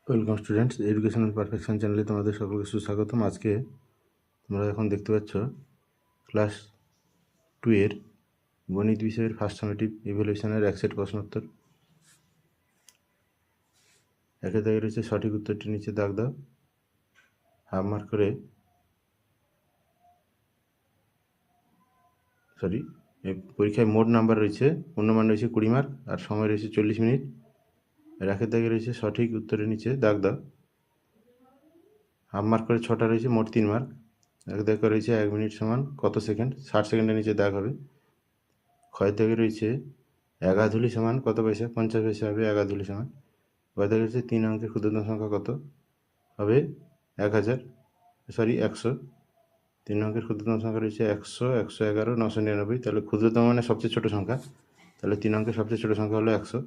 Welcome students, educational perfection চ্যানেলে তোমাদের সকলকে সুস্বাগতম। আজকে তোমরা এখন দেখতে পাচ্ছ ক্লাস 2 এর গণিত বিষয়ের ফার্স্ট সামেটিভ ইভ্যালুয়েশনের এক সেট প্রশ্নোত্তর। একের দাগে রয়েছে সঠিক উত্তরটি নিচে দাগ দাও, হাফ মার্ক করে পরীক্ষায় মোট নাম্বার রয়েছে, পূর্ণমান রয়েছে 20 মার্ক আর সময় রয়েছে 40 মিনিট। একের দাগে রয়েছে সঠিক উত্তরের নিচে দাগ দাও, হাফ মার্ক করে 6টা রয়েছে, মোট 3 মার্ক। এক দাগে রয়েছে 1 মিনিট সমান কত সেকেন্ড, 60 সেকেন্ডের নিচে দাগ হবে। ক্ষয় দাগে রয়েছে 1 আধুলি সমান কত পয়সা, 50 পয়সা হবে 1 আধুলি সমান। ক্ষয় দাগে রয়েছে 3 অঙ্কের ক্ষুদ্রতম সংখ্যা কত হবে 100। 3 অঙ্কের ক্ষুদ্রতম সংখ্যা রয়েছে 100, 111, 999। তাহলে ক্ষুদ্রতম মানে সবচেয়ে ছোট সংখ্যা, তাহলে 3 অঙ্কের সবচেয়ে ছোট সংখ্যা হলো 100।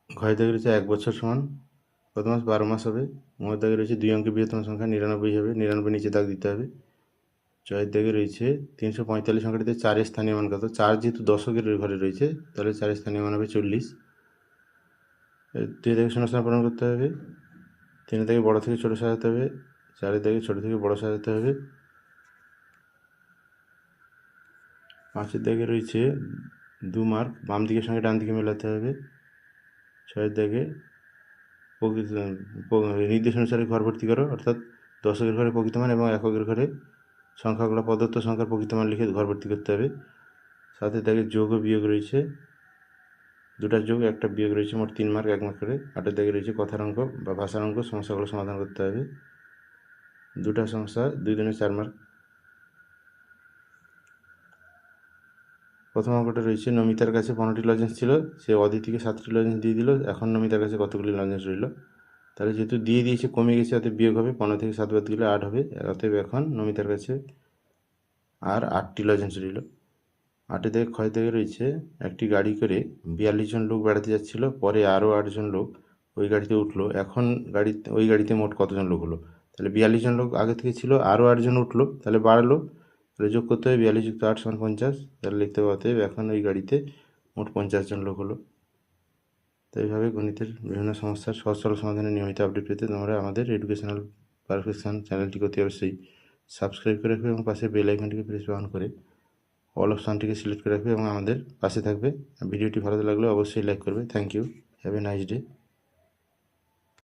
ক্ষয় দাগে রয়েছে 1 বছর সমান কত মাস, 12 মাস হবে। মোট দাগে রয়েছে 2 অঙ্কের বৃহত্তম সংখ্যা 99 হবে, 99 নিচে দাগ দিতে হবে। জয়ের দাগে রয়েছে 345 সংখ্যাটিতে 4 স্থানীয় মান কত। 4 যেহেতু দশকের ঘরে রয়েছে, তাহলে 4 স্থানীয় মান হবে 40। 2 থেকে শূন্যস্থান পূরণ করতে হবে। 3 থেকে বড় থেকে ছোট সাজাতে হবে, 4 থেকে ছোট থেকে বড় সাজাতে হবে। 5 দাগে রয়েছে 2 মার্ক, বাম দিকের সঙ্গে ডান দিকে মেলাতে হবে। 6 দাগে নির্দেশ অনুসারে ঘর ভর্তি করো, অর্থাৎ দশকের ঘরে প্রকৃত মান এবং এককের ঘরে সংখ্যাগুলো প্রদত্ত সংখ্যার প্রকৃত মান লিখে ঘর ভর্তি করতে হবে। 7 দাগে যোগ ও বিয়োগ রয়েছে, 2টা যোগ 1টা বিয়োগ রয়েছে, মোট 3 মার্ক 1 মার্ক করে। 8 দাগে রয়েছে কথার অঙ্ক বা ভাষার অঙ্ক, সমস্যাগুলো সমাধান করতে হবে। 2টা সমস্যা 2 দুগুণে 4 মার্ক। প্রথম অঙ্কটা রয়েছে নমিতার কাছে 15টি লজেন্স ছিল, সে অদিতিকে 7টি লজেন্স দিয়ে দিল, এখন নমিতার কাছে কতগুলি লজেন্স রইল। তাহলে যেহেতু দিয়ে দিয়েছে কমে গেছে, অতএব বিয়োগ হবে, 15 থেকে 7 বাদ দিলে 8 হবে। অতএব এখন নমিতার কাছে আর 8টি লজেন্স রইল। 8 থেকে ক্ষয় থেকে রয়েছে একটি গাড়ি করে 42 জন লোক বেড়াতে যাচ্ছিল, পরে আরও 8 জন লোক ওই গাড়িতে উঠলো, এখন ওই গাড়িতে মোট কতজন লোক হলো। তাহলে 42 জন লোক আগে থেকে ছিল, আরও 8 জন উঠলো, তাহলে বাড়লো, তাহলে যোগ করতে হবে 42 + 8 = 50। তাহলে লিখতে পারতে এখন ওই গাড়িতে মোট 50 জন লোক হলো। তো এইভাবে গণিতের বিভিন্ন সমস্যার সহজ সরল সমাধানের নিয়মিত আপডেট পেতে তোমরা আমাদের এডুকেশনাল পারফেকশন চ্যানেলটিকে অতি অবশ্যই সাবস্ক্রাইব করে রাখবে এবং পাশে বেল আইকনটিকে প্রেস অন করে অল অপশানটিকে সিলেক্ট করে রাখবে এবং আমাদের পাশে থাকবে। ভিডিওটি ভালো লাগলে অবশ্যই লাইক করবে। Thank you, have a nice day.